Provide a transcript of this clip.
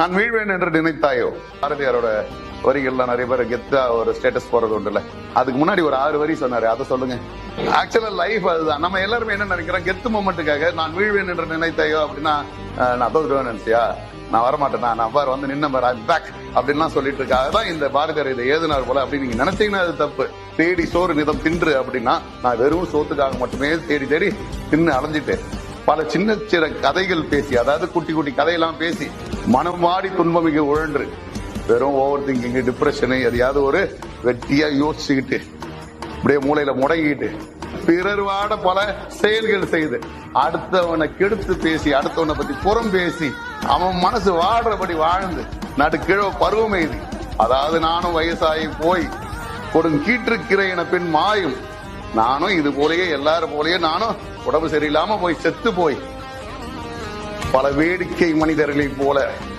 நான் வீழ்வேன் என்று நினைத்தாயோ, பாரதியாரோட வரிகள்லாம் நிறைய பேர் கெத்தா ஒரு ஸ்டேட்டஸ் போறது உண்டுல்ல. அதுக்கு முன்னாடி ஒரு 6 வரி சொன்னாரு, அதை சொல்லுங்க. ஆக்சுவலா லைஃப் அதுதான். நம்ம எல்லாருமே என்ன நினைக்கிறோம், கெத்து மொமெண்ட்டுக்காக நான் வீழ்வேன் என்று நினைத்தாயோ அப்படின்னா நான் தோத்துடுவேன் நினைச்சியா, நான் வரமாட்டேனா, நான் பாரு வந்து நின்ன பாரு பேக் அப்படின்லாம் சொல்லிட்டு இருக்காதான் இந்த பாரதியார் இதை ஏதுனார் போல அப்படி நீங்க நினைச்சீங்கன்னா அது தப்பு. தேடி சோறு நிதம் தின்று அப்படின்னா நான் வெறும் சோத்துக்காக மட்டுமே தேடி தேடி தின்னு அலைஞ்சிட்டு பல சின்ன சின்ன கதைகள் பேசி, அதாவது குட்டி குட்டி கதையெல்லாம் பேசி மனம் வாடி துன்பமிக உழன்று வெறும் ஓவர் திங்கிங், டிப்ரெஷனு, எதையாவது ஒரு வெட்டியா யோசிச்சுக்கிட்டு அப்படியே மூளையில முடங்கிட்டு பிறர் வாட பல செயல்கள் செய்து அடுத்தவனை கெடுத்து பேசி அடுத்தவனை பத்தி புறம் பேசி அவன் மனசு வாடுறபடி வாழ்ந்து நடுக்கிழ பருவம் எய்தி, அதாவது நானும் வயசாகி போய் கொடுங்கீற்றுக்கிற என பின் மாயும், நானும் இது போலயே எல்லாரும் போலயே நானும் உடம்பு சரியில்லாம போய் செத்து போய் பல வேடிக்கை மனிதர்களை போல